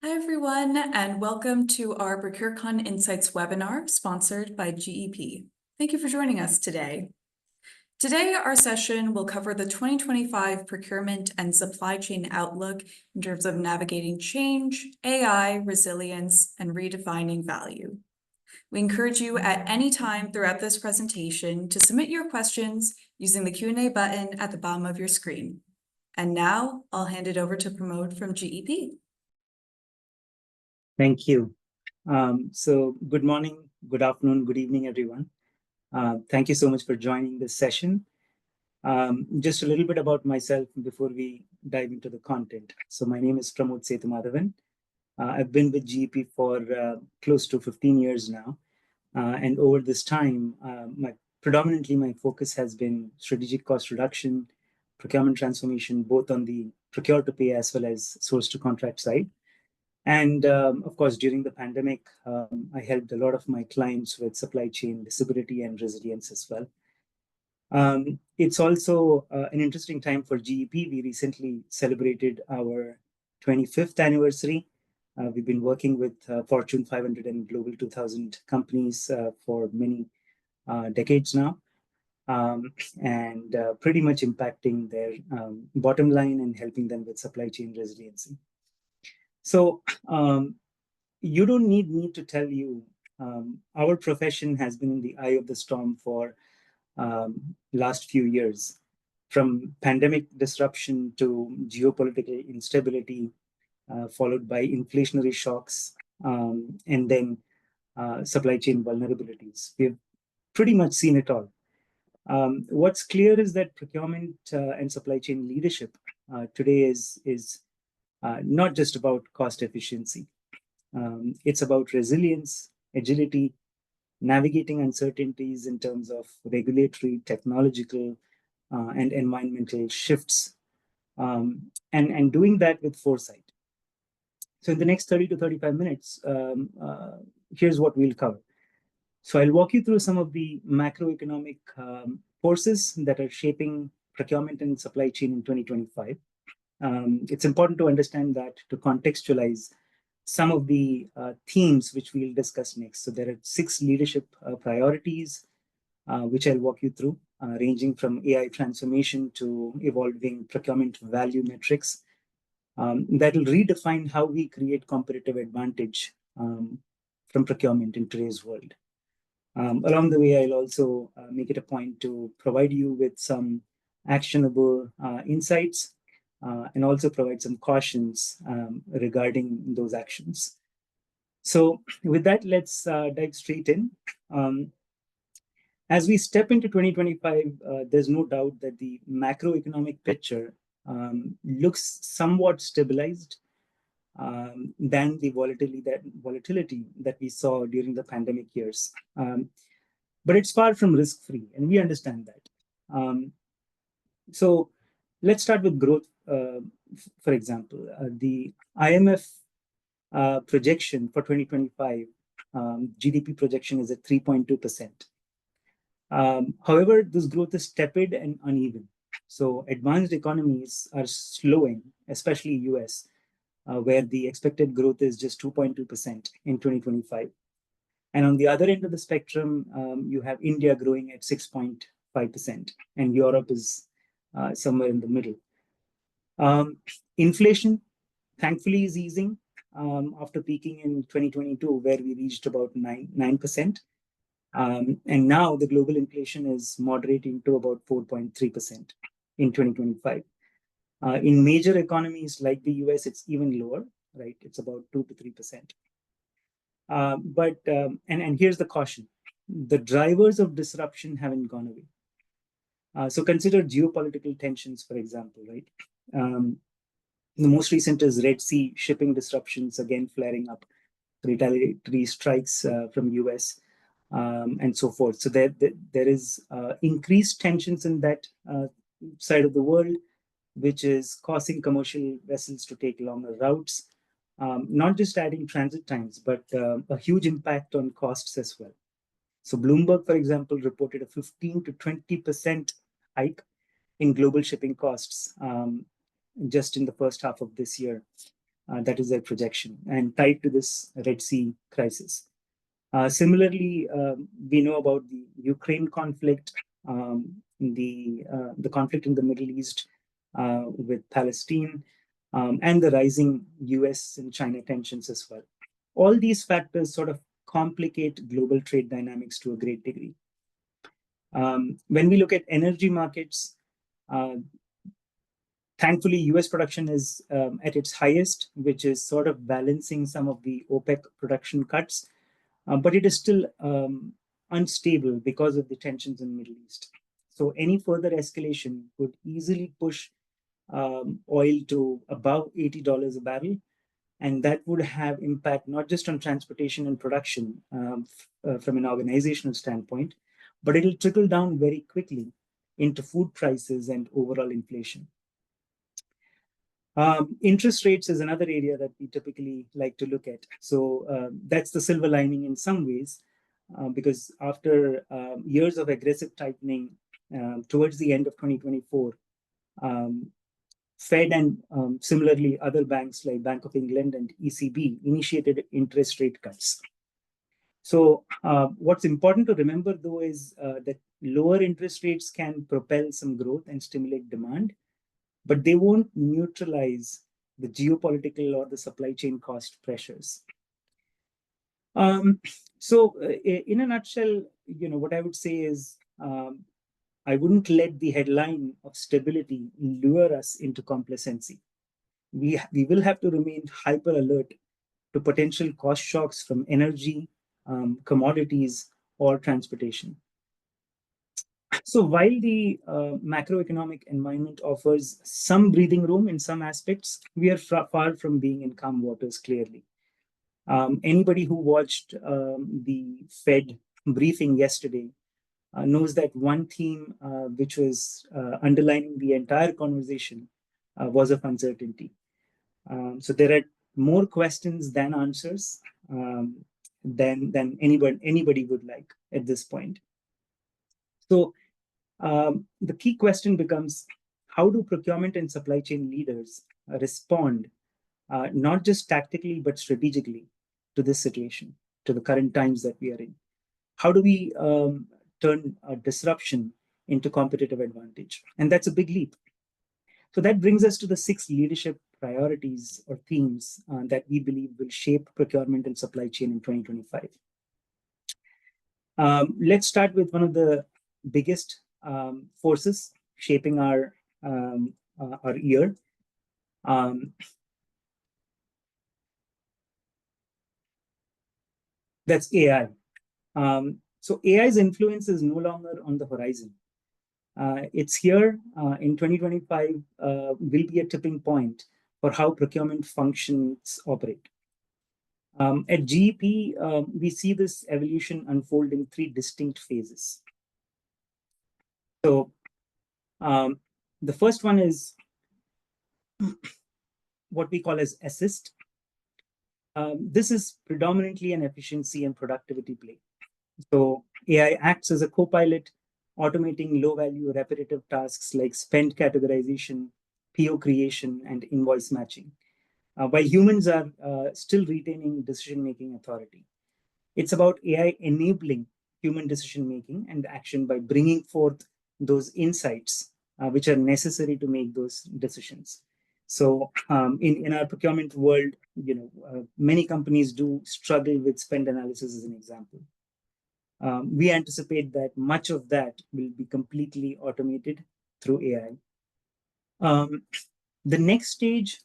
Hi, everyone, and welcome to our ProcureCon Insights webinar sponsored by GEP. Thank you for joining us today. Today, our session will cover the 2025 procurement and supply chain outlook in terms of navigating change, AI, resilience, and redefining value. We encourage you at any time throughout this presentation to submit your questions using the Q&A button at the bottom of your screen. And now I'll hand it over to Pramod from GEP. Thank you. So good morning, good afternoon, good evening, everyone. Thank you so much for joining this session. Just a little bit about myself before we dive into the content. So my name is Pramod Sethumadhavan. I've been with GEP for close to 15 years now. And over this time, predominantly my focus has been strategic cost reduction, procurement transformation, both on the procure to pay as well as source to contract side. And of course, during the pandemic, I helped a lot of my clients with supply chain visibility and resilience as well. It's also an interesting time for GEP. We recently celebrated our 25th anniversary. We've been working with Fortune 500 and Global 2000 companies for many decades now, and pretty much impacting their bottom line and helping them with supply chain resiliency. So you don't need me to tell you, our profession has been in the eye of the storm for last few years, from pandemic disruption to geopolitical instability, followed by inflationary shocks, and then supply chain vulnerabilities. We've pretty much seen it all. What's clear is that procurement and supply chain leadership today is not just about cost efficiency. It's about resilience, agility, navigating uncertainties in terms of regulatory, technological, and environmental shifts, and doing that with foresight. So in the next 30 to 35 minutes, here's what we'll cover. So I'll walk you through some of the macroeconomic forces that are shaping procurement and supply chain in 2025. It's important to understand that to contextualize some of the themes which we'll discuss next. So there are 6 leadership priorities, which I'll walk you through, ranging from AI transformation to evolving procurement value metrics that will redefine how we create competitive advantage from procurement in today's world. Along the way, I'll also make it a point to provide you with some actionable insights and also provide some cautions regarding those actions. So with that, let's dive straight in. As we step into 2025, there's no doubt that the macroeconomic picture looks somewhat stabilized than the volatility that we saw during the pandemic years. But it's far from risk-free, and we understand that. So let's start with growth. For example, the IMF projection for 2025, GDP projection is at 3.2%. However, this growth is tepid and uneven. So advanced economies are slowing, especially US, where the expected growth is just 2.2% in 2025. And on the other end of the spectrum, you have India growing at 6.5%, and Europe is somewhere in the middle. Inflation, thankfully, is easing after peaking in 2022, where we reached about 9%. And now the global inflation is moderating to about 4.3% in 2025. In major economies like the US, it's even lower, right? It's about 2 to 3%. But here's the caution. The drivers of disruption haven't gone away. So consider geopolitical tensions, for example, right? The most recent is Red Sea shipping disruptions, again flaring up, retaliatory strikes from US, and so forth. So there is increased tensions in that side of the world, which is causing commercial vessels to take longer routes, not just adding transit times, but a huge impact on costs as well. So Bloomberg, for example, reported a 15 to 20% hike in global shipping costs just in the first half of this year. That is their projection, and tied to this Red Sea crisis. Similarly, we know about the Ukraine conflict, the conflict in the Middle East with Palestine, and the rising US and China tensions as well. All these factors sort of complicate global trade dynamics to a great degree. When we look at energy markets, thankfully, US production is at its highest, which is sort of balancing some of the OPEC production cuts, but it is still unstable because of the tensions in the Middle East. So any further escalation could easily push oil to above $80 a barrel, and that would have impact not just on transportation and production from an organizational standpoint, but it'll trickle down very quickly into food prices and overall inflation. Interest rates is another area that we typically like to look at. So that's the silver lining in some ways, because after years of aggressive tightening towards the end of 2024, Fed and similarly other banks like Bank of England and ECB initiated interest rate cuts. So what's important to remember, though, is that lower interest rates can propel some growth and stimulate demand, but they won't neutralize the geopolitical or the supply chain cost pressures. So in a nutshell, what I would say is I wouldn't let the headline of stability lure us into complacency. We will have to remain hyper alert to potential cost shocks from energy, commodities, or transportation. So while the macroeconomic environment offers some breathing room in some aspects, we are far from being in calm waters, clearly. Anybody who watched the Fed briefing yesterday knows that one theme which was underlining the entire conversation was of uncertainty. So there are more questions than answers than anybody would like at this point. So the key question becomes, how do procurement and supply chain leaders respond, not just tactically, but strategically to this situation, to the current times that we are in? How do we turn a disruption into competitive advantage? And that's a big leap. So that brings us to the 6 leadership priorities or themes that we believe will shape procurement and supply chain in 2025. Let's start with one of the biggest forces shaping our year. That's AI. So AI's influence is no longer on the horizon. It's here in 2025, will be a tipping point for how procurement functions operate. At GEP, we see this evolution unfold in 3 distinct phases. So the first one is what we call as assist. This is predominantly an efficiency and productivity play. So AI acts as a co-pilot, automating low-value repetitive tasks like spend categorization, PO creation, and invoice matching, while humans are still retaining decision-making authority. It's about AI enabling human decision-making and action by bringing forth those insights which are necessary to make those decisions. So in our procurement world, many companies do struggle with spend analysis as an example. We anticipate that much of that will be completely automated through AI. The next stage,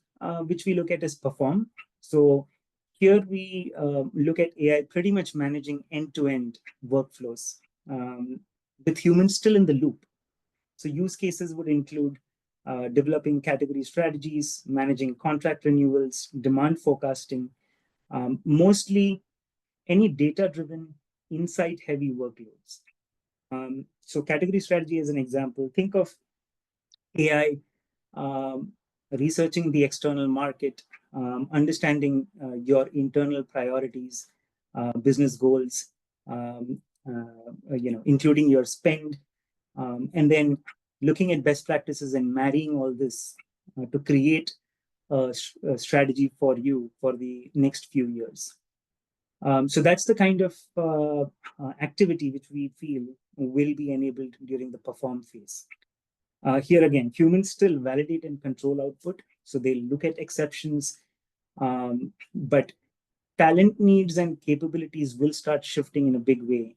which we look at, is perform. So here we look at AI pretty much managing end-to-end workflows with humans still in the loop. So use cases would include developing category strategies, managing contract renewals, demand forecasting, mostly any data-driven, insight-heavy workloads. So category strategy as an example, think of AI researching the external market, understanding your internal priorities, business goals, including your spend, and then looking at best practices and marrying all this to create a strategy for you for the next few years. So that's the kind of activity which we feel will be enabled during the perform phase. Here again, humans still validate and control output. So they look at exceptions, but talent needs and capabilities will start shifting in a big way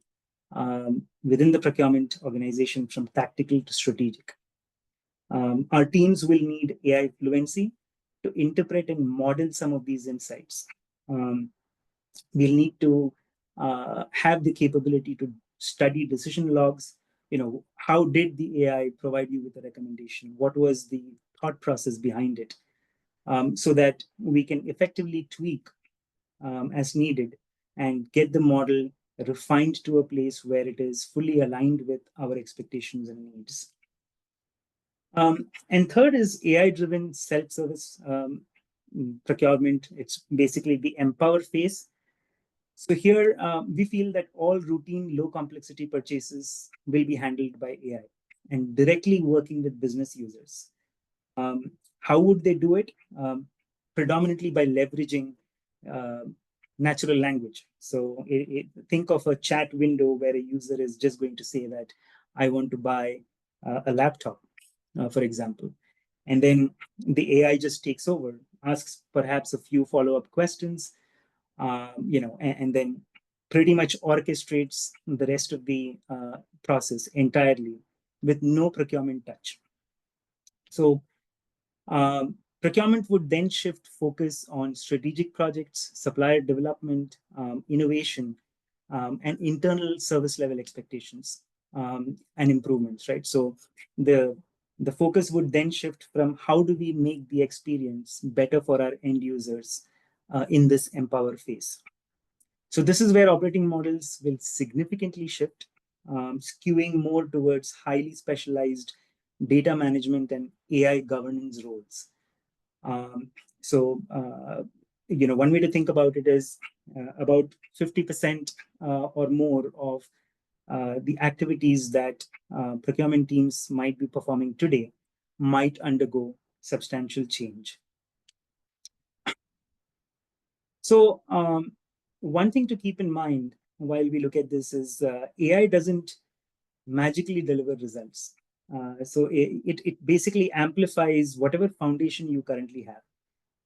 within the procurement organization from tactical to strategic. Our teams will need AI fluency to interpret and model some of these insights. We'll need to have the capability to study decision logs. How did the AI provide you with a recommendation? What was the thought process behind it? So that we can effectively tweak as needed and get the model refined to a place where it is fully aligned with our expectations and needs. And third is AI-driven self-service procurement. It's basically the empower phase. So here we feel that all routine low complexity purchases will be handled by AI and directly working with business users. How would they do it? Predominantly by leveraging natural language. So think of a chat window where a user is just going to say that I want to buy a laptop, for example. And then the AI just takes over, asks perhaps a few follow-up questions, and then pretty much orchestrates the rest of the process entirely with no procurement touch. So procurement would then shift focus on strategic projects, supplier development, innovation, and internal service level expectations and improvements, right? So the focus would then shift from how do we make the experience better for our end users in this empower phase. So this is where operating models will significantly shift, skewing more towards highly specialized data management and AI governance roles. One way to think about it is about 50% or more of the activities that procurement teams might be performing today might undergo substantial change. So one thing to keep in mind while we look at this is AI doesn't magically deliver results. So it basically amplifies whatever foundation you currently have.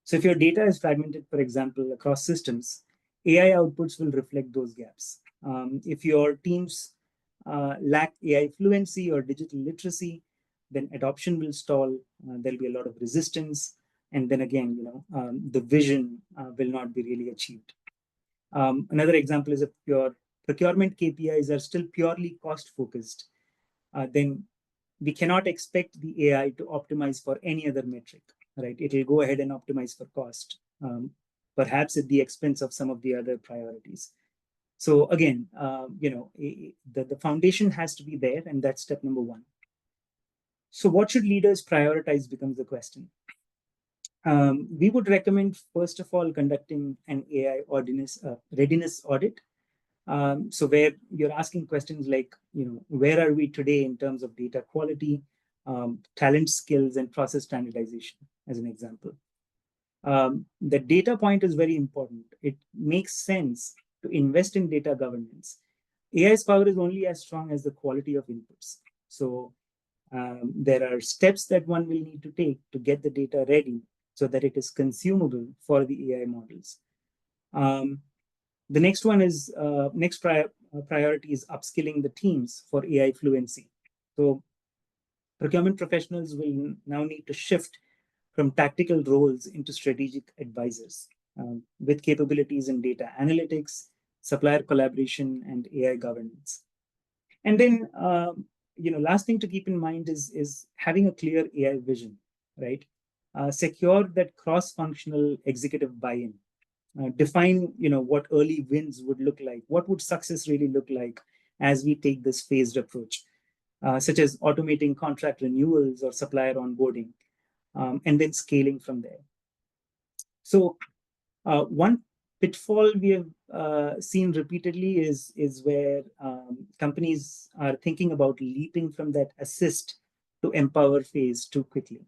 So if your data is fragmented, for example, across systems, AI outputs will reflect those gaps. If your teams lack AI fluency or digital literacy, then adoption will stall. There'll be a lot of resistance. And then again, the vision will not be really achieved. Another example is if your procurement KPIs are still purely cost focused, then we cannot expect the AI to optimize for any other metric, right? It will go ahead and optimize for cost, perhaps at the expense of some of the other priorities. So again, the foundation has to be there, and that's step number one. So what should leaders prioritize becomes the question. We would recommend, first of all, conducting an AI readiness audit. So where you're asking questions like, where are we today in terms of data quality, talent skills, and process standardization, as an example. The data point is very important. It makes sense to invest in data governance. AI's power is only as strong as the quality of inputs. So there are steps that one will need to take to get the data ready so that it is consumable for the AI models. The next one is priority is upskilling the teams for AI fluency. So procurement professionals will now need to shift from tactical roles into strategic advisors with capabilities in data analytics, supplier collaboration, and AI governance. And then, last thing to keep in mind is having a clear AI vision, right? Secure that cross-functional executive buy-in. Define, what early wins would look like. What would success really look like as we take this phased approach, such as automating contract renewals or supplier onboarding, and then scaling from there. So one pitfall we have seen repeatedly is where companies are thinking about leaping from that assist to empower phase too quickly.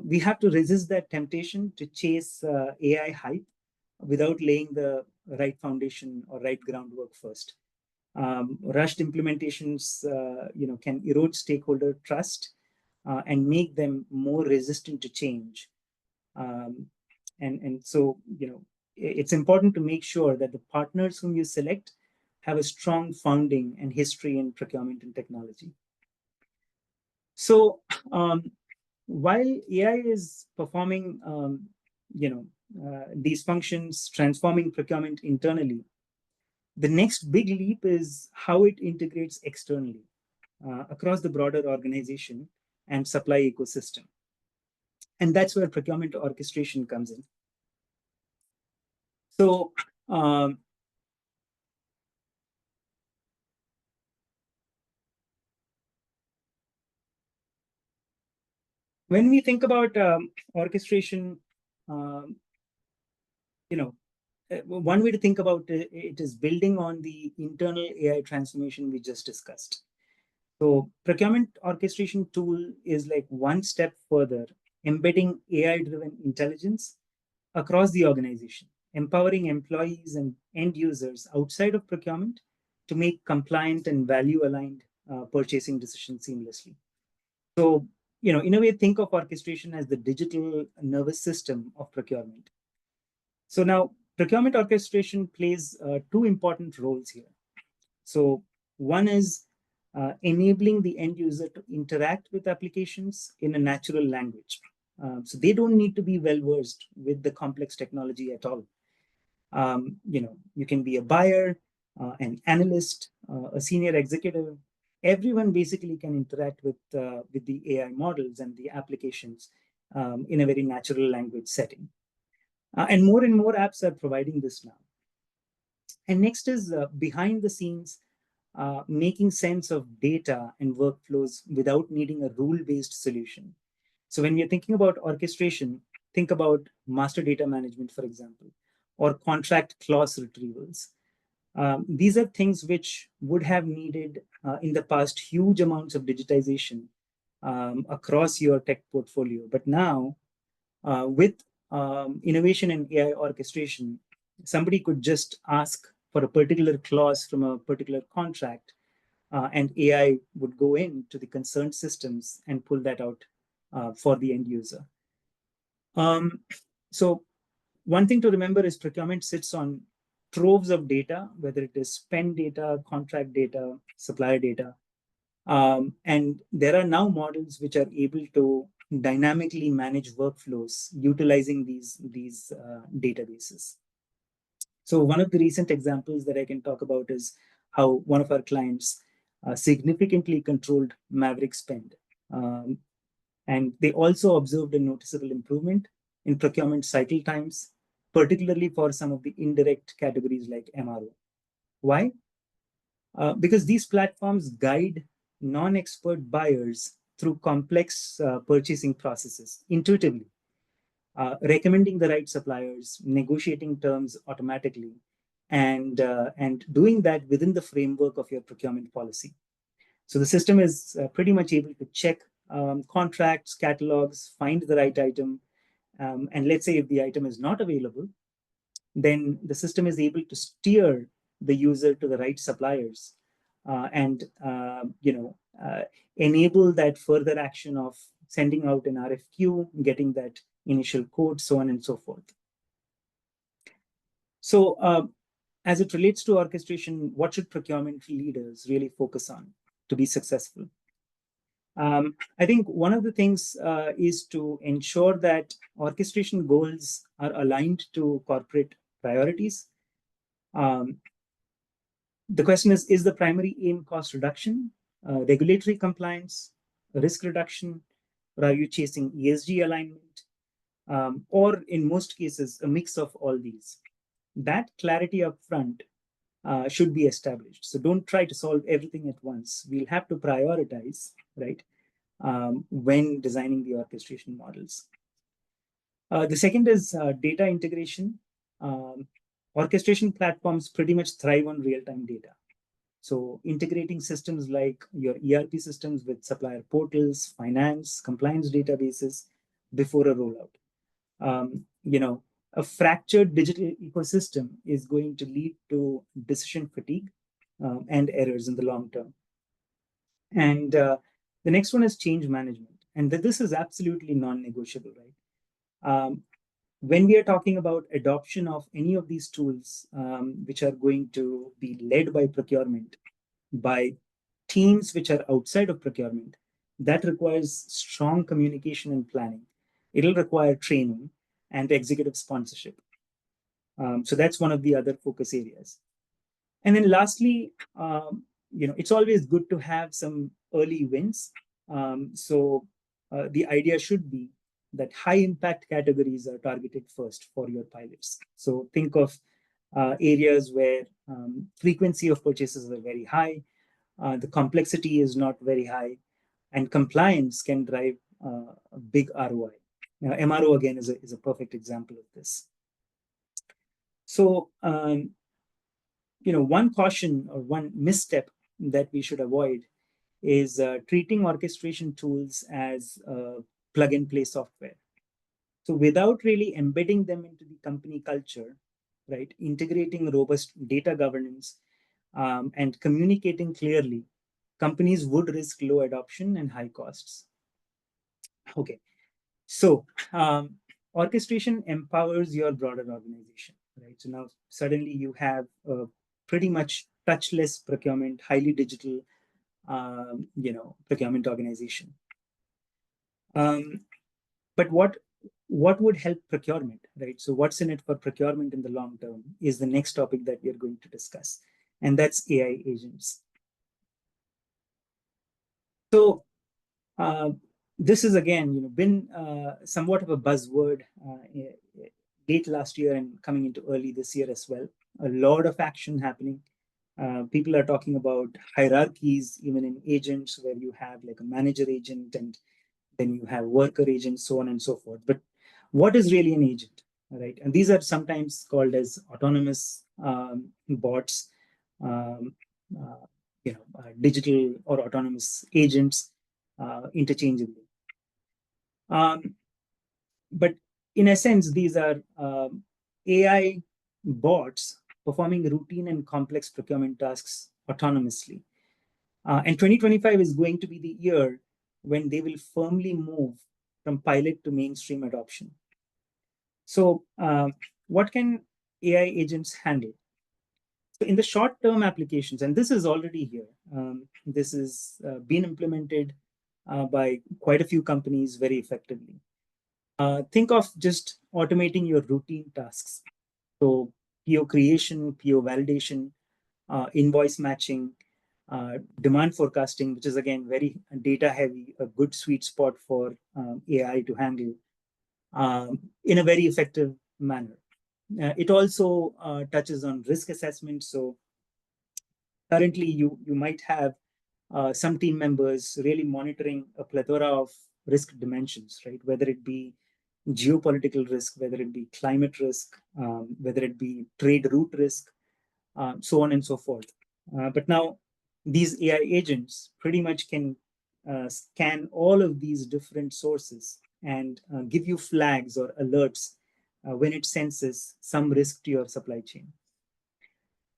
We have to resist that temptation to chase AI hype without laying the right foundation or right groundwork first. Rushed implementations, can erode stakeholder trust and make them more resistant to change. And so, it's important to make sure that the partners whom you select have a strong founding and history in procurement and technology. So, while AI is performing, these functions, transforming procurement internally, the next big leap is how it integrates externally across the broader organization and supply ecosystem. And that's where procurement orchestration comes in. So, when we think about orchestration, um, one way to think about it is building on the internal AI transformation we just discussed. So procurement orchestration tool is like one step further, embedding AI-driven intelligence across the organization, empowering employees and end users outside of procurement to make compliant and value-aligned purchasing decisions seamlessly. So, in a way, think of orchestration as the digital nervous system of procurement. So now, procurement orchestration plays two important roles here. So one is enabling the end user to interact with applications in a natural language. So they don't need to be well versed with the complex technology at all. You can be a buyer, an analyst, a senior executive. Everyone basically can interact with the AI models and the applications in a very natural language setting. And more apps are providing this now. And next is behind the scenes, making sense of data and workflows without needing a rule-based solution. So when we're thinking about orchestration, think about master data management, for example, or contract clause retrievals. These are things which would have needed in the past huge amounts of digitization across your tech portfolio. But now, with innovation in AI orchestration, somebody could just ask for a particular clause from a particular contract, and AI would go into the concerned systems and pull that out for the end user. So one thing to remember is procurement sits on troves of data, whether it is spend data, contract data, supplier data. And there are now models which are able to dynamically manage workflows utilizing these databases. So one of the recent examples that I can talk about is how one of our clients significantly controlled Maverick spend. And they also observed a noticeable improvement in procurement cycle times, particularly for some of the indirect categories like MRO. Why? Because these platforms guide non-expert buyers through complex purchasing processes intuitively, recommending the right suppliers, negotiating terms automatically, and doing that within the framework of your procurement policy. So the system is pretty much able to check contracts, catalogs, find the right item, and let's say if the item is not available, then the system is able to steer the user to the right suppliers and enable that further action of sending out an RFQ, getting that initial quote, so on and so forth. So as it relates to orchestration, what should procurement leaders really focus on to be successful? I think one of the things is to ensure that orchestration goals are aligned to corporate priorities. The question is the primary aim cost reduction, regulatory compliance, risk reduction, or are you chasing ESG alignment? Or in most cases, a mix of all these. That clarity up front should be established. So don't try to solve everything at once. We'll have to prioritize, right, when designing the orchestration models. The second is data integration. Orchestration platforms pretty much thrive on real-time data. So integrating systems like your ERP systems with supplier portals, finance, compliance databases before a rollout. A fractured digital ecosystem is going to lead to decision fatigue and errors in the long term. And the next one is change management. And this is absolutely non-negotiable, right? When we are talking about adoption of any of these tools, which are going to be led by procurement, by teams which are outside of procurement, that requires strong communication and planning. It'll require training and executive sponsorship. So that's one of the other focus areas. And then lastly, it's always good to have some early wins. The idea should be that high impact categories are targeted first for your pilots. So think of areas where frequency of purchases are very high, the complexity is not very high, and compliance can drive a big ROI. Now, MRO again is a perfect example of this. So, one caution or one misstep that we should avoid is treating orchestration tools as plug and play software. So without really embedding them into the company culture, right, integrating robust data governance and communicating clearly, companies would risk low adoption and high costs. Okay, so orchestration empowers your broader organization, right? So now suddenly you have a pretty much touchless procurement, highly digital, procurement organization. But what would help procurement, right? So what's in it for procurement in the long term is the next topic that we are going to discuss, and that's AI agents. So this is again, been somewhat of a buzzword late last year and coming into early this year as well. A lot of action happening. People are talking about hierarchies, even in agents, where you have like a manager agent and then you have worker agents, so on and so forth. But what is really an agent, right? And these are sometimes called as autonomous bots, digital or autonomous agents, interchangeably. But in essence, these are AI bots performing routine and complex procurement tasks autonomously. And 2025 is going to be the year when they will firmly move from pilot to mainstream adoption. So what can AI agents handle? So in the short-term applications, and this is already here, this is been implemented by quite a few companies very effectively. Think of just automating your routine tasks. So PO creation, PO validation, invoice matching, demand forecasting, which is again very data heavy, a good sweet spot for AI to handle in a very effective manner. It also touches on risk assessment. So currently you might have some team members really monitoring a plethora of risk dimensions, right? Whether it be geopolitical risk, whether it be climate risk, whether it be trade route risk, so on and so forth. But now these AI agents pretty much can scan all of these different sources and give you flags or alerts when it senses some risk to your supply chain.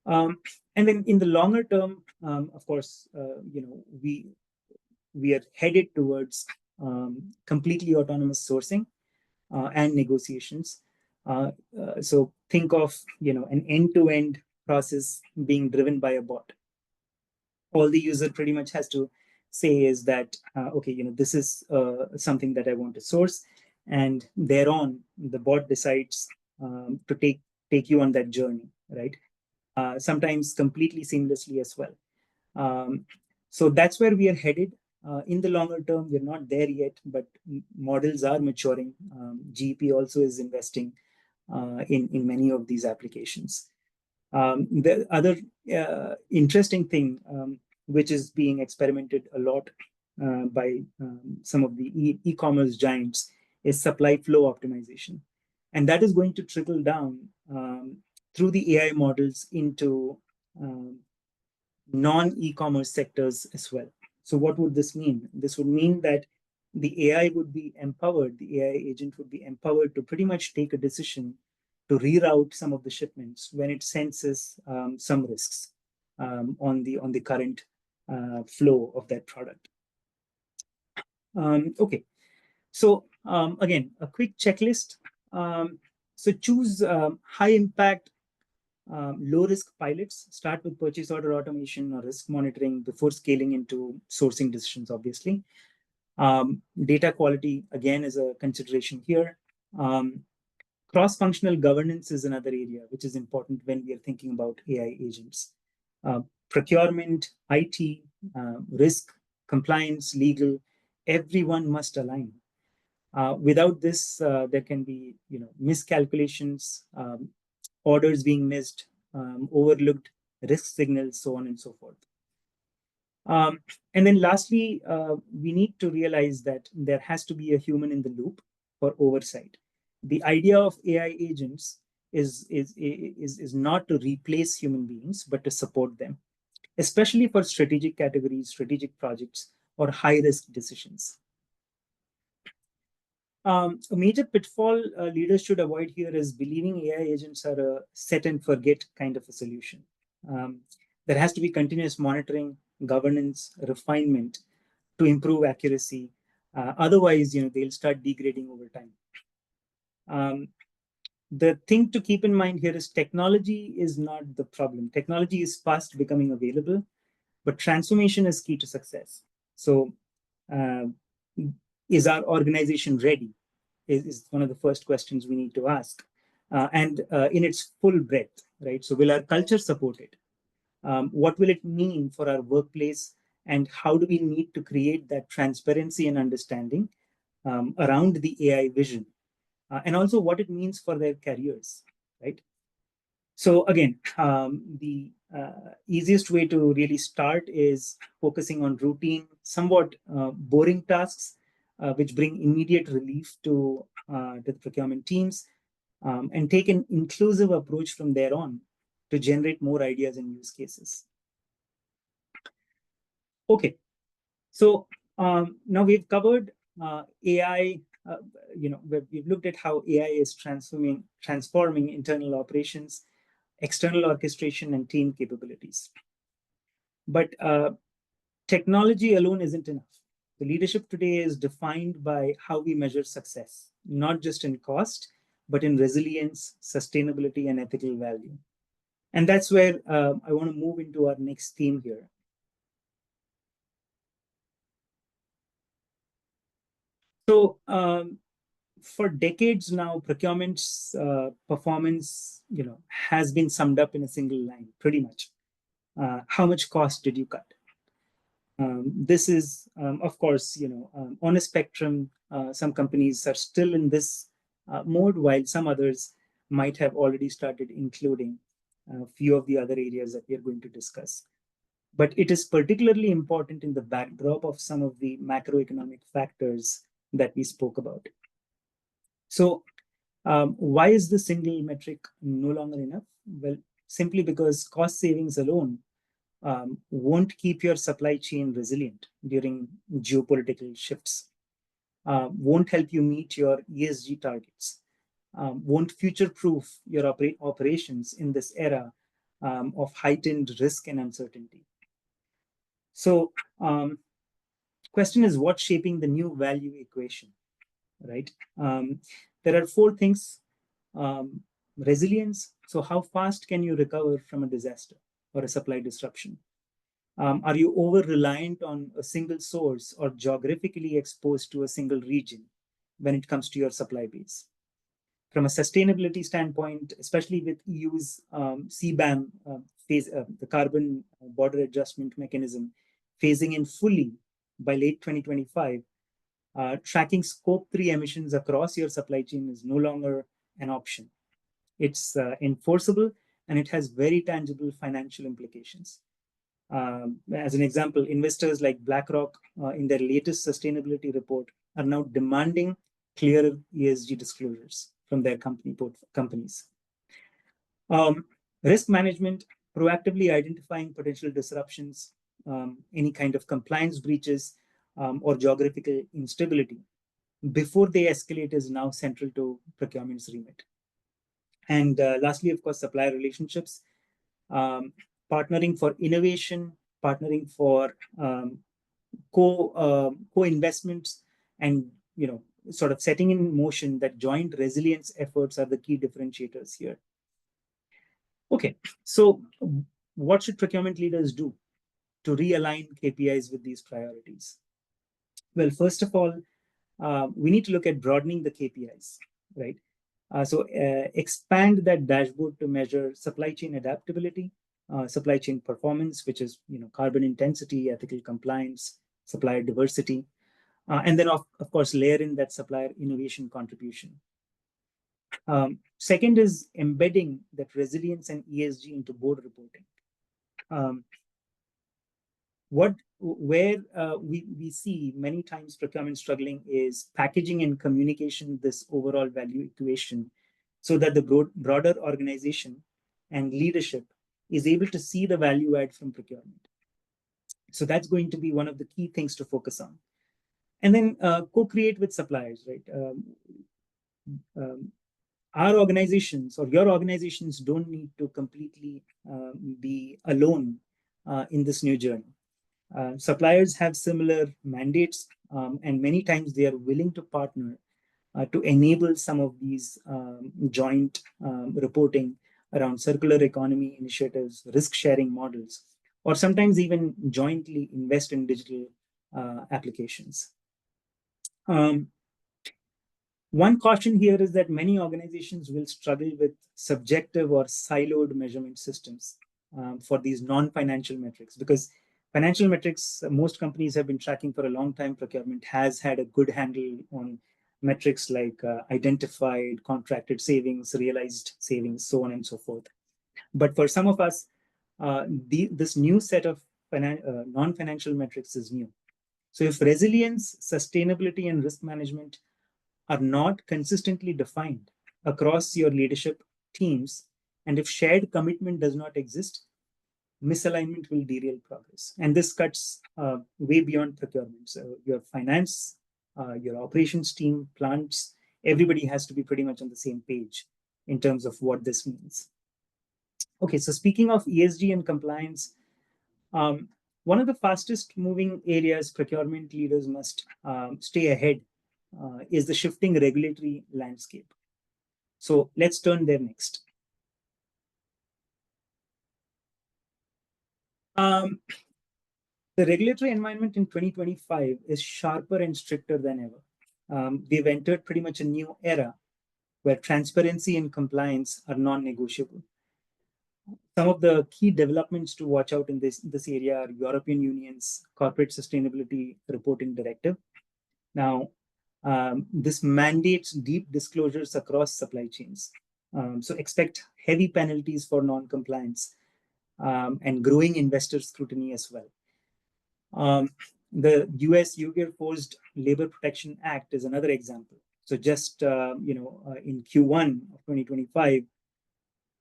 And then in the longer term, of course, we are headed towards completely autonomous sourcing and negotiations. So think of an end-to-end process being driven by a bot. All the user pretty much has to say is that okay, this is something that I want to source, and thereon the bot decides to take you on that journey, right? Sometimes completely seamlessly as well. So that's where we are headed. In the longer term, we're not there yet, but models are maturing. GEP also is investing in many of these applications. The other interesting thing, which is being experimented a lot by some of the e-commerce giants, is supply flow optimization. And that is going to trickle down through the AI models into non-e-commerce sectors as well. So what would this mean? This would mean that the AI would be empowered, the AI agent would be empowered to pretty much take a decision to reroute some of the shipments when it senses some risks on the current flow of that product. Okay, so again, a quick checklist. So choose high impact, low risk pilots. Start with purchase order automation or risk monitoring before scaling into sourcing decisions, obviously. Data quality, again, is a consideration here. Cross-functional governance is another area which is important when we are thinking about AI agents. Procurement, IT, risk, compliance, legal, everyone must align. Without this, there can be miscalculations, orders being missed, overlooked, risk signals, so on and so forth. And then lastly, we need to realize that there has to be a human in the loop for oversight. The idea of AI agents is not to replace human beings, but to support them, especially for strategic categories, strategic projects, or high-risk decisions. A major pitfall leaders should avoid here is believing AI agents are a set and forget kind of a solution. There has to be continuous monitoring, governance, refinement to improve accuracy. Otherwise, they'll start degrading over time. The thing to keep in mind here is technology is not the problem. Technology is fast becoming available, but transformation is key to success. So, is our organization ready? Is one of the first questions we need to ask. And in its full breadth, right? So will our culture support it? What will it mean for our workplace? And how do we need to create that transparency and understanding around the AI vision? And also what it means for their careers, right? So again, the easiest way to really start is focusing on routine, somewhat boring tasks, which bring immediate relief to the procurement teams, and take an inclusive approach from there on to generate more ideas and use cases. Okay, so now we've covered AI. We've looked at how AI is transforming internal operations, external orchestration, and team capabilities. But technology alone isn't enough. The leadership today is defined by how we measure success, not just in cost, but in resilience, sustainability, and ethical value. And that's where I want to move into our next theme here. So for decades now, procurement's performance, has been summed up in a single line, pretty much. How much cost did you cut? This is, of course, on a spectrum. Some companies are still in this mode, while some others might have already started including a few of the other areas that we are going to discuss. But it is particularly important in the backdrop of some of the macroeconomic factors that we spoke about. So why is the single metric no longer enough? Well, simply because cost savings alone won't keep your supply chain resilient during geopolitical shifts, won't help you meet your ESG targets, won't future-proof your operations in this era of heightened risk and uncertainty. So question is, what's shaping the new value equation, right? There are four things. Resilience. So how fast can you recover from a disaster or a supply disruption? Are you over-reliant on a single source or geographically exposed to a single region when it comes to your supply base? From a sustainability standpoint, especially with EU's CBAM the carbon border adjustment mechanism, phasing in fully by late 2025, tracking scope 3 emissions across your supply chain is no longer an option. It's enforceable, and it has very tangible financial implications. As an example, investors like BlackRock in their latest sustainability report are now demanding clearer ESG disclosures from their companies. Risk management, proactively identifying potential disruptions, any kind of compliance breaches, or geographical instability before they escalate is now central to procurement's remit. And lastly, of course, supplier relationships, um, partnering for innovation, partnering for co-investments, and sort of setting in motion that joint resilience efforts are the key differentiators here. Okay, so what should procurement leaders do to realign KPIs with these priorities? Well, first of all, we need to look at broadening the KPIs, right? Expand that dashboard to measure supply chain adaptability, supply chain performance, which is carbon intensity, ethical compliance, supplier diversity, and then of course layer in that supplier innovation contribution. Second is embedding that resilience and ESG into board reporting. Where we see many times procurement struggling is packaging and communication this overall value equation so that the broader organization and leadership is able to see the value add from procurement. So that's going to be one of the key things to focus on. And then co-create with suppliers, right? Our organizations or your organizations don't need to completely be alone in this new journey. Suppliers have similar mandates, and many times they are willing to partner to enable some of these joint reporting around circular economy initiatives, risk sharing models, or sometimes even jointly invest in digital applications. One caution here is that many organizations will struggle with subjective or siloed measurement systems for these non-financial metrics, because financial metrics, most companies have been tracking for a long time. Procurement has had a good handle on metrics like identified, contracted savings, realized savings, so on and so forth. But for some of us, this new set of non-financial metrics is new. So if resilience, sustainability, and risk management are not consistently defined across your leadership teams, and if shared commitment does not exist, misalignment will derail progress. And this cuts way beyond procurement. So your finance, your operations team, plants, everybody has to be pretty much on the same page in terms of what this means. Okay, so speaking of ESG and compliance, one of the fastest moving areas procurement leaders must stay ahead is the shifting regulatory landscape. So let's turn there next. The regulatory environment in 2025 is sharper and stricter than ever. We've entered pretty much a new era where transparency and compliance are non-negotiable. Some of the key developments to watch out in this area are European Union's Corporate Sustainability Reporting Directive. Now, this mandates deep disclosures across supply chains. So expect heavy penalties for non-compliance and growing investor scrutiny as well. The US Uyghur Forced Labor Protection Act is another example. So just in Q1 of 2025,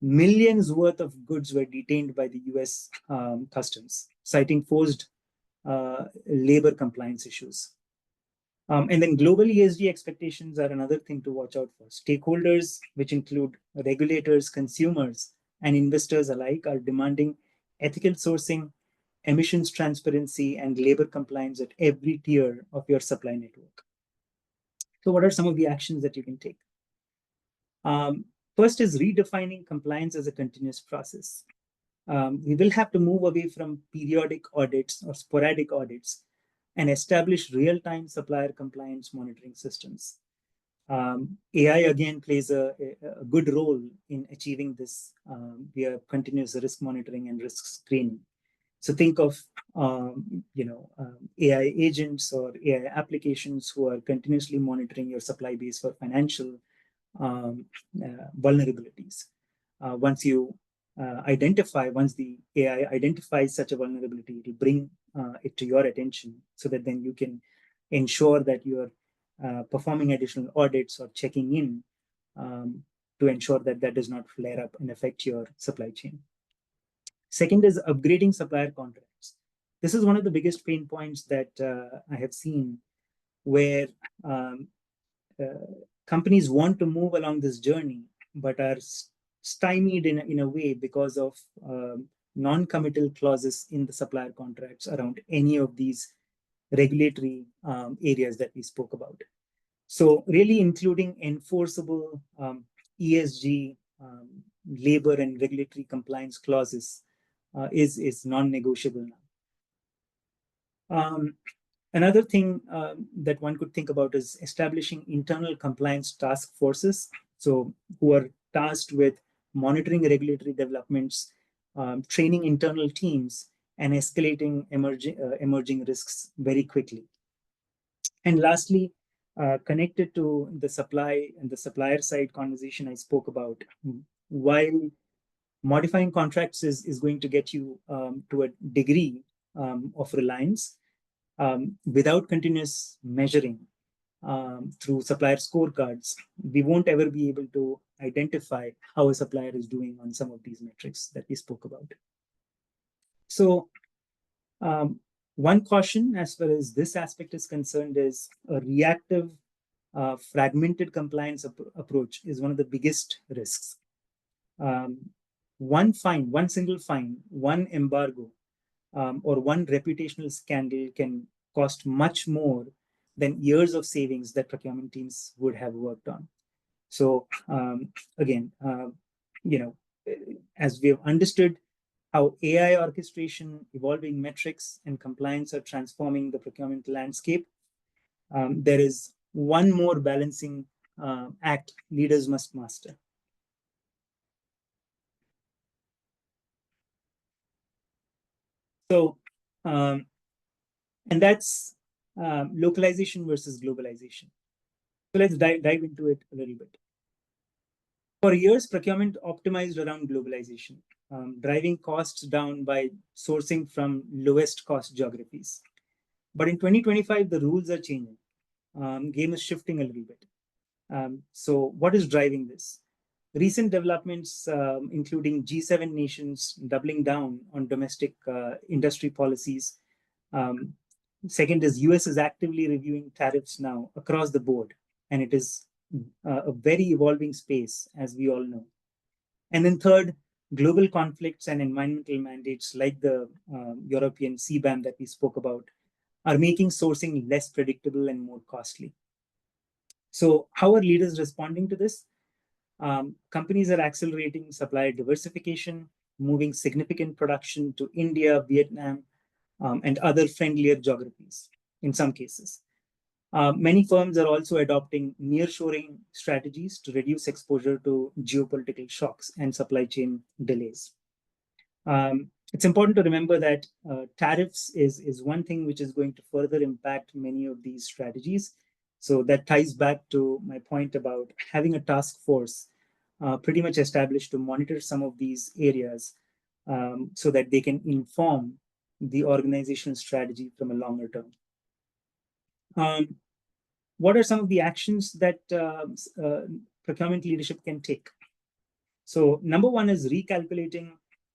millions worth of goods were detained by the US customs, citing forced labor compliance issues. And then global ESG expectations are another thing to watch out for. Stakeholders, which include regulators, consumers, and investors alike, are demanding ethical sourcing, emissions transparency, and labor compliance at every tier of your supply network. So what are some of the actions that you can take? First is redefining compliance as a continuous process. We will have to move away from periodic audits or sporadic audits and establish real-time supplier compliance monitoring systems. AI again plays a good role in achieving this via continuous risk monitoring and risk screening. So think of AI agents or AI applications who are continuously monitoring your supply base for financial vulnerabilities. Once the AI identifies such a vulnerability, it will bring it to your attention so that then you can ensure that you are performing additional audits or checking in to ensure that that does not flare up and affect your supply chain. Second is upgrading supplier contracts. this is one of the biggest pain points that I have seen, where companies want to move along this journey, but are stymied in a way because of non-committal clauses in the supplier contracts around any of these regulatory areas that we spoke about. So really including enforceable ESG, labor and regulatory compliance clauses is non-negotiable now. Another thing that one could think about is establishing internal compliance task forces, so who are tasked with monitoring regulatory developments, training internal teams, and escalating emerging risks very quickly. And lastly, connected to the supply and the supplier side conversation I spoke about, while modifying contracts is going to get you to a degree of reliance, without continuous measuring through supplier scorecards, we won't ever be able to identify how a supplier is doing on some of these metrics that we spoke about. So one caution as far as this aspect is concerned is a reactive, fragmented compliance approach is one of the biggest risks. One single fine, one embargo, or one reputational scandal can cost much more than years of savings that procurement teams would have worked on. So again, as we have understood how AI orchestration, evolving metrics, and compliance are transforming the procurement landscape, there is one more balancing act leaders must master. So, and that's localization versus globalization. So let's dive into it a little bit. For years, procurement optimized around globalization, driving costs down by sourcing from lowest cost geographies. But in 2025, the rules are changing. Game is shifting a little bit. So what is driving this? Recent developments, including G7 nations doubling down on domestic industry policies. Second is US is actively reviewing tariffs now across the board, and it is a very evolving space, as we all know. And then third, global conflicts and environmental mandates like the European CBAM that we spoke about are making sourcing less predictable and more costly. So how are leaders responding to this? Companies are accelerating supplier diversification, moving significant production to India, Vietnam, and other friendlier geographies in some cases. Many firms are also adopting nearshoring strategies to reduce exposure to geopolitical shocks and supply chain delays. It's important to remember that tariffs is one thing which is going to further impact many of these strategies. So that ties back to my point about having a task force pretty much established to monitor some of these areas so that they can inform the organizational strategy from a longer term. What are some of the actions that procurement leadership can take? So number one is recalculating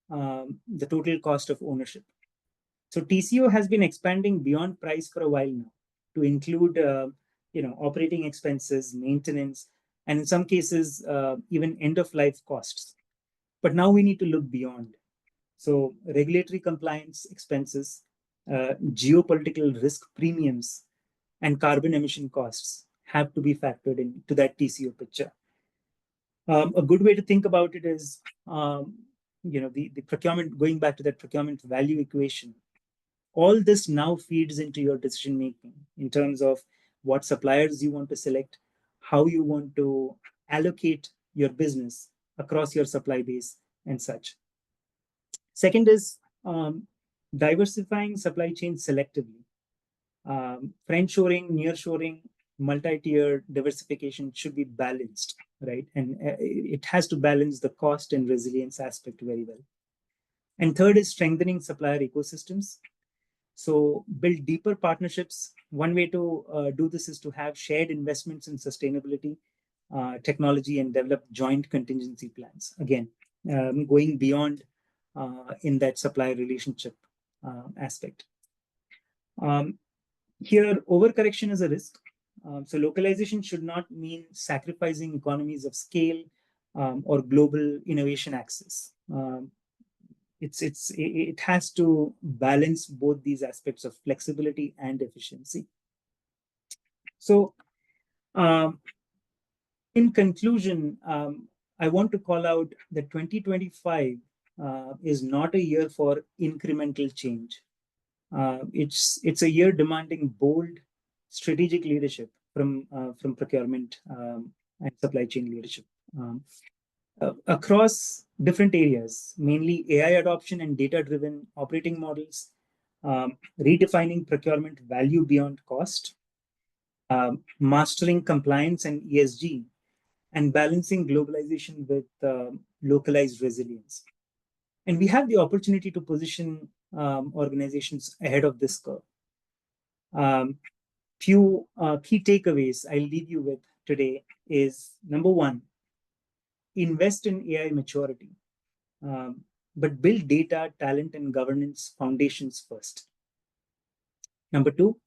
the total cost of ownership. So TCO has been expanding beyond price for a while now to include operating expenses, maintenance, and in some cases even end-of-life costs. But now we need to look beyond. So regulatory compliance expenses, geopolitical risk premiums, and carbon emission costs have to be factored into that TCO picture. A good way to think about it is, the procurement, going back to that procurement value equation. All this now feeds into your decision making in terms of what suppliers you want to select, how you want to allocate your business across your supply base and such. Second is diversifying supply chains selectively. Friendshoring, nearshoring, multi-tier diversification should be balanced, right? And it has to balance the cost and resilience aspect very well. And third is strengthening supplier ecosystems. So build deeper partnerships. One way to do this is to have shared investments in sustainability, technology, and develop joint contingency plans. Again, going beyond in that supplier relationship aspect. Here, overcorrection is a risk. So localization should not mean sacrificing economies of scale or global innovation access. It has to balance both these aspects of flexibility and efficiency. So, in conclusion, I want to call out that 2025 is not a year for incremental change. It's a year demanding bold strategic leadership from procurement and supply chain leadership across different areas, mainly AI adoption and data-driven operating models, redefining procurement value beyond cost, mastering compliance and ESG, and balancing globalization with localized resilience. And we have the opportunity to position organizations ahead of this curve. Few key takeaways I'll leave you with today is number one, invest in AI maturity, but build data, talent, and governance foundations first. Number two,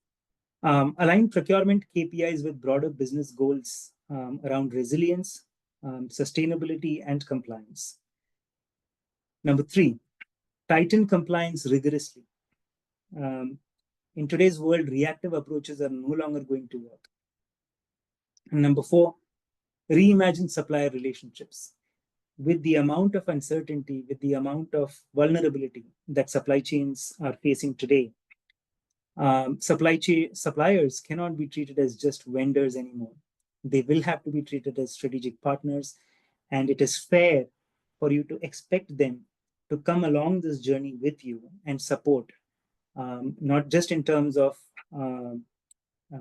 align procurement KPIs with broader business goals around resilience, sustainability, and compliance. Number three, tighten compliance rigorously. In today's world, reactive approaches are no longer going to work. And number four, reimagine supplier relationships. With the amount of uncertainty, with the amount of vulnerability that supply chains are facing today, suppliers cannot be treated as just vendors anymore. They will have to be treated as strategic partners, and it is fair for you to expect them to come along this journey with you and support, not just in terms of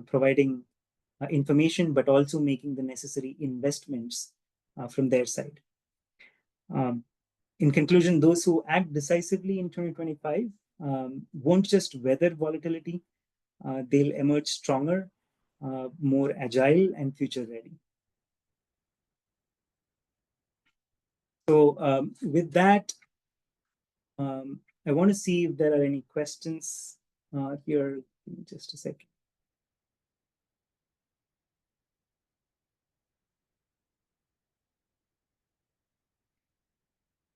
providing information, but also making the necessary investments from their side. In conclusion, those who act decisively in 2025 won't just weather volatility, they'll emerge stronger, more agile, and future ready. So with that, I want to see if there are any questions here. Give me just a second.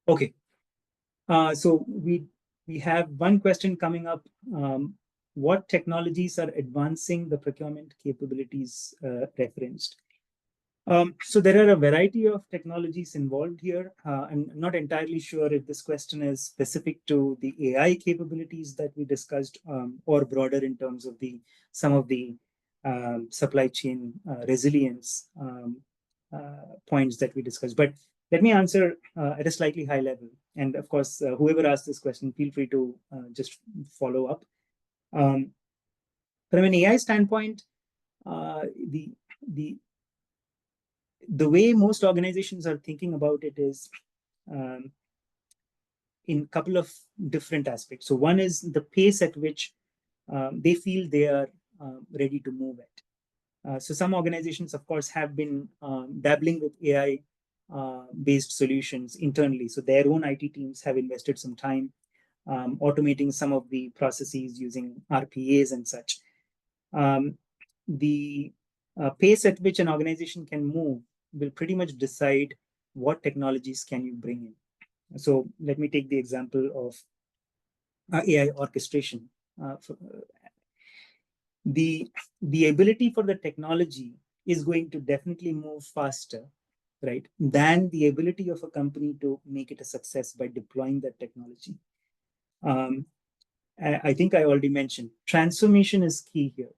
Okay. So we have one question coming up. What technologies are advancing the procurement capabilities referenced? So there are a variety of technologies involved here. I'm not entirely sure if this question is specific to the AI capabilities that we discussed or broader in terms of some of the supply chain resilience points that we discussed. But let me answer at a slightly high level. And of course, whoever asked this question, feel free to just follow up. From an AI standpoint, the way most organizations are thinking about it is in a couple of different aspects. So one is the pace at which they feel they are ready to move at. So some organizations, of course, have been dabbling with AI based solutions internally. So their own IT teams have invested some time automating some of the processes using RPAs and such. The pace at which an organization can move will pretty much decide what technologies can you bring in. So let me take the example of AI orchestration. The ability for the technology is going to definitely move faster, right, than the ability of a company to make it a success by deploying that technology. I think I already mentioned transformation is key here.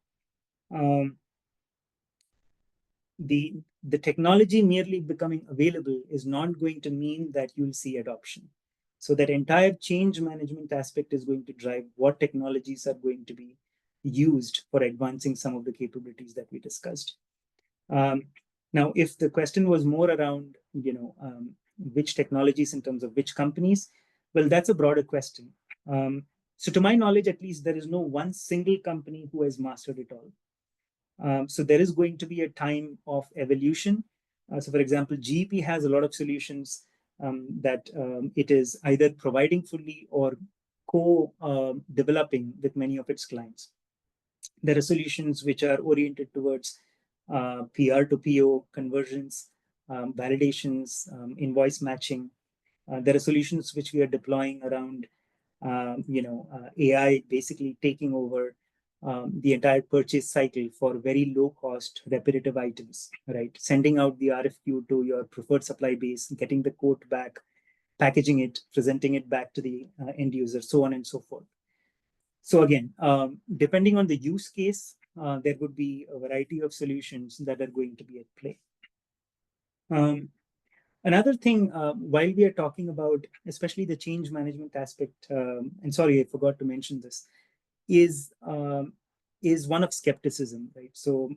The technology merely becoming available is not going to mean that you'll see adoption. So that entire change management aspect is going to drive what technologies are going to be used for advancing some of the capabilities that we discussed. Now, if the question was more around, which technologies in terms of which companies, well, that's a broader question. So to my knowledge, at least, there is no one single company who has mastered it all. So there is going to be a time of evolution. So for example, GEP has a lot of solutions that it is either providing fully or co-developing with many of its clients. There are solutions which are oriented towards PR to PO conversions, validations, invoice matching. There are solutions which we are deploying around, AI basically taking over the entire purchase cycle for very low cost repetitive items, right? Sending out the RFQ to your preferred supply base, getting the quote back, packaging it, presenting it back to the end user, so on and so forth. So again, depending on the use case, there would be a variety of solutions that are going to be at play. Another thing, while we are talking about, especially the change management aspect, and sorry, I forgot to mention this, is one of skepticism, right? So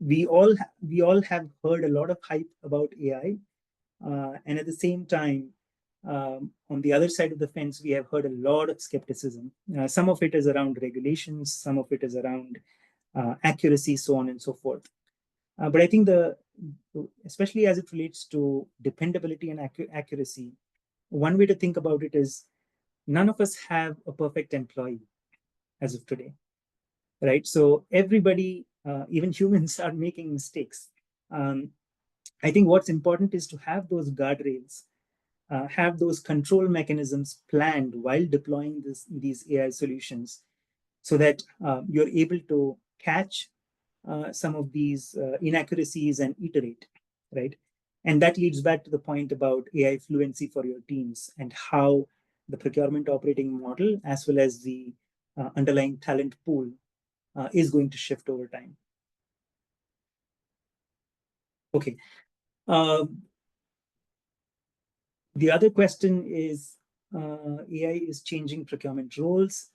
we all have heard a lot of hype about AI, and at the same time, on the other side of the fence, we have heard a lot of skepticism. Some of it is around regulations, some of it is around accuracy, so on and so forth. But I think especially as it relates to dependability and accuracy, one way to think about it is none of us have a perfect employee as of today, right? So everybody, even humans, are making mistakes. I think what's important is to have those guardrails, have those control mechanisms planned while deploying these AI solutions, so that you're able to catch some of these inaccuracies and iterate, right? And that leads back to the point about AI fluency for your teams and how the procurement operating model, as well as the underlying talent pool, is going to shift over time. Okay. The other question is, AI is changing procurement roles,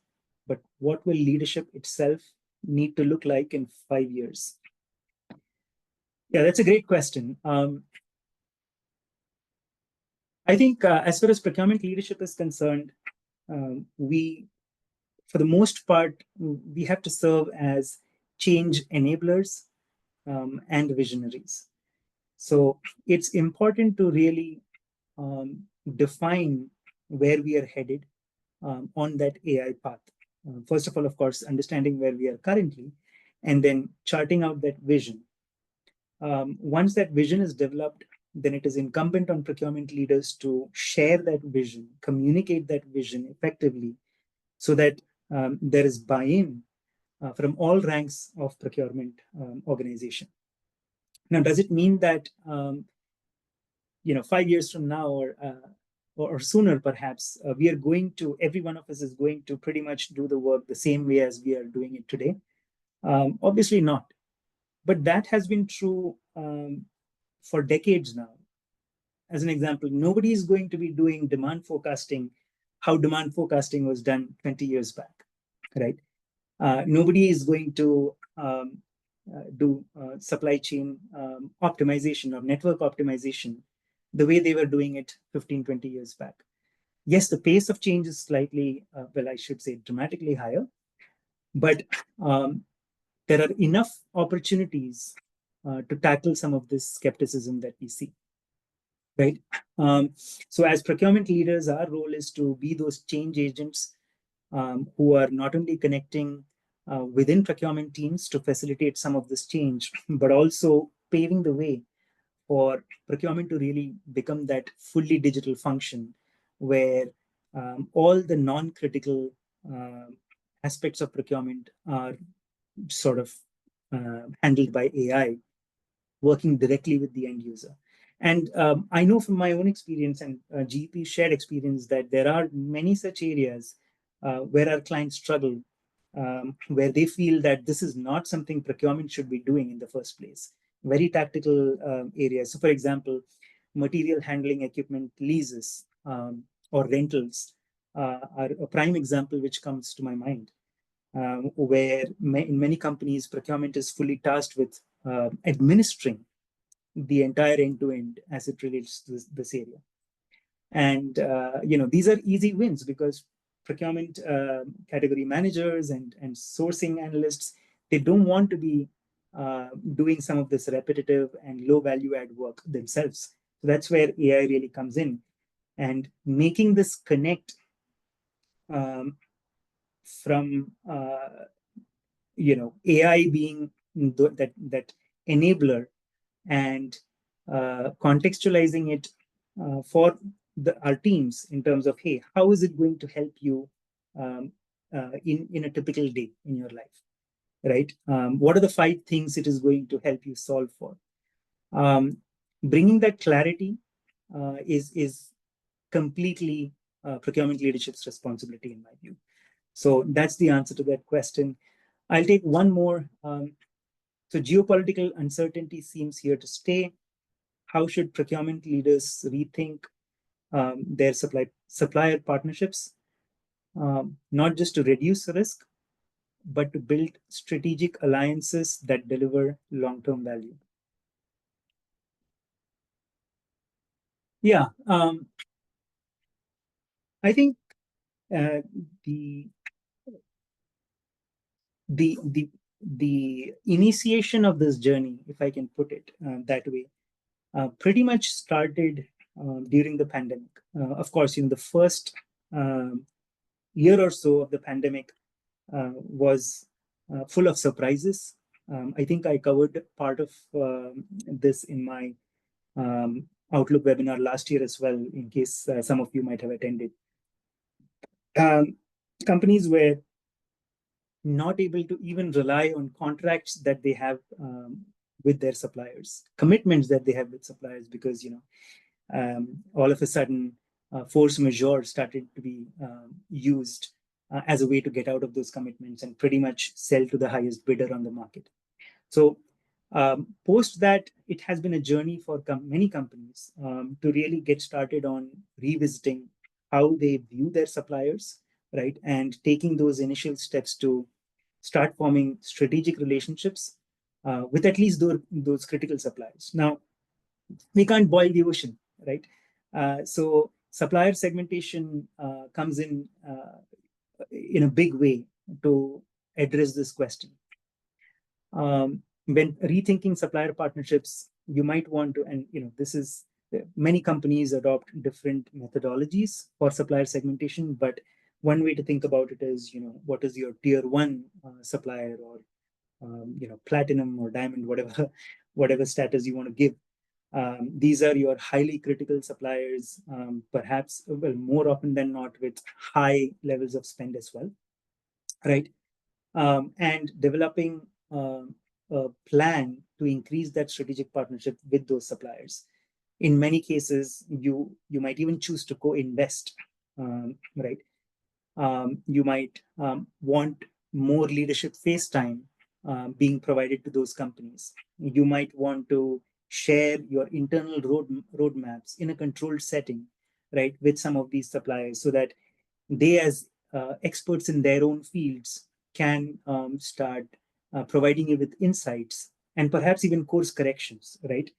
but what will leadership itself need to look like in 5 years? Yeah, that's a great question. I think as far as procurement leadership is concerned, we, for the most part, we have to serve as change enablers and visionaries. So it's important to really define where we are headed on that AI path. First of all, of course, understanding where we are currently, and then charting out that vision. Once that vision is developed, then it is incumbent on procurement leaders to share that vision, communicate that vision effectively, so that there is buy-in from all ranks of procurement organization. Now, does it mean that 5 years from now, or sooner perhaps, we are going to, every one of us is going to pretty much do the work the same way as we are doing it today? Obviously not. But that has been true for decades now. As an example, nobody is going to be doing demand forecasting how demand forecasting was done 20 years back, right? Nobody is going to do supply chain optimization or network optimization the way they were doing it 15, 20 years back. Yes, the pace of change is slightly, I should say dramatically higher, but there are enough opportunities to tackle some of this skepticism that we see, right? So as procurement leaders, our role is to be those change agents who are not only connecting within procurement teams to facilitate some of this change, but also paving the way for procurement to really become that fully digital function where all the non-critical aspects of procurement are sort of handled by AI, working directly with the end user. And I know from my own experience and GEP shared experience that there are many such areas where our clients struggle, where they feel that this is not something procurement should be doing in the first place. Very tactical areas. So for example, material handling equipment leases or rentals are a prime example which comes to my mind, where in many companies, procurement is fully tasked with administering the entire end-to-end as it relates to this area. And these are easy wins because procurement category managers and sourcing analysts, they don't want to be doing some of this repetitive and low value add work themselves. So that's where AI really comes in, and making this connect from AI being that enabler and contextualizing it for our teams in terms of, hey, how is it going to help you um, in a typical day in your life, right? What are the 5 things it is going to help you solve for? Bringing that clarity is completely procurement leadership's responsibility, in my view. So that's the answer to that question. I'll take one more. So geopolitical uncertainty seems here to stay. How should procurement leaders rethink their supplier partnerships, not just to reduce risk, but to build strategic alliances that deliver long-term value? Yeah, I think uh, the the the the initiation of this journey, if I can put it that way, pretty much started during the pandemic. Of course, the first year or so of the pandemic was full of surprises. I think I covered part of this in my Outlook webinar last year as well, in case some of you might have attended. Companies were not able to even rely on contracts that they have with their suppliers, commitments that they have with suppliers, because all of a sudden force majeure started to be used as a way to get out of those commitments and pretty much sell to the highest bidder on the market. So post that, it has been a journey for many companies to really get started on revisiting how they view their suppliers, right? And taking those initial steps to start forming strategic relationships with at least those critical suppliers. Now, we can't boil the ocean, right? So supplier segmentation comes in a big way to address this question. When rethinking supplier partnerships, you might want to, and this is many companies adopt different methodologies for supplier segmentation, but one way to think about it is, what is your tier 1 supplier, or platinum or diamond, whatever status you want to give. These are your highly critical suppliers, perhaps, well, more often than not, with high levels of spend as well, right? And developing a plan to increase that strategic partnership with those suppliers. In many cases, you might even choose to co-invest, right? You might want more leadership face time being provided to those companies. You might want to share your internal roadmaps in a controlled setting, right, with some of these suppliers, so that they, as experts in their own fields, can start providing you with insights and perhaps even course corrections, right?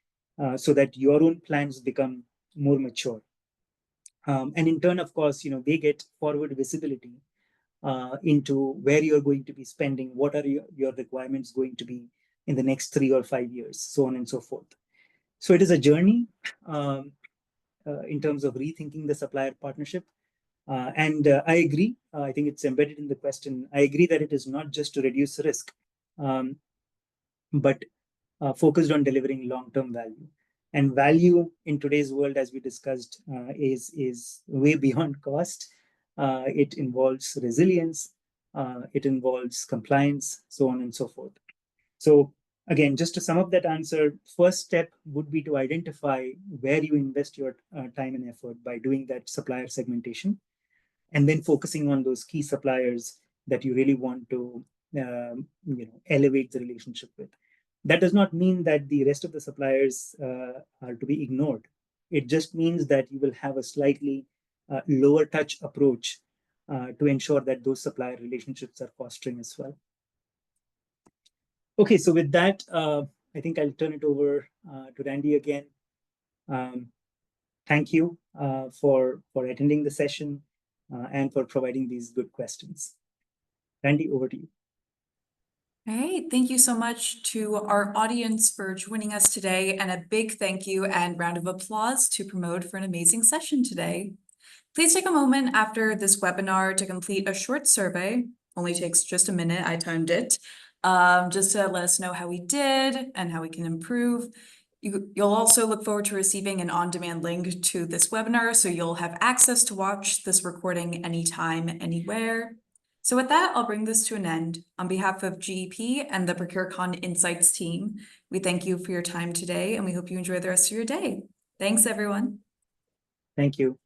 So that your own plans become more mature. And in turn, of course, they get forward visibility into where you're going to be spending, what are your requirements going to be in the next 3 or 5 years, so on and so forth. So it is a journey in terms of rethinking the supplier partnership. And I agree, I think it's embedded in the question. I agree that it is not just to reduce risk, but focused on delivering long-term value. And value in today's world, as we discussed, is way beyond cost. It involves resilience, it involves compliance, so on and so forth. So again, just to sum up that answer, first step would be to identify where you invest your time and effort by doing that supplier segmentation, and then focusing on those key suppliers that you really want to elevate the relationship with. That does not mean that the rest of the suppliers are to be ignored. It just means that you will have a slightly lower touch approach to ensure that those supplier relationships are fostering as well. Okay, so with that, I think I'll turn it over to Randy again. Thank you for attending the session and for providing these good questions. Randy, over to you. All right, thank you so much to our audience for joining us today, and a big thank you and round of applause to Pramod for an amazing session today. Please take a moment after this webinar to complete a short survey. Only takes just a minute, I timed it, just to let us know how we did and how we can improve. You'll also look forward to receiving an on-demand link to this webinar, so you'll have access to watch this recording anytime, anywhere. So with that, I'll bring this to an end. On behalf of GEP and the ProcureCon Insights team, we thank you for your time today, and we hope you enjoy the rest of your day. Thanks, everyone. Thank you.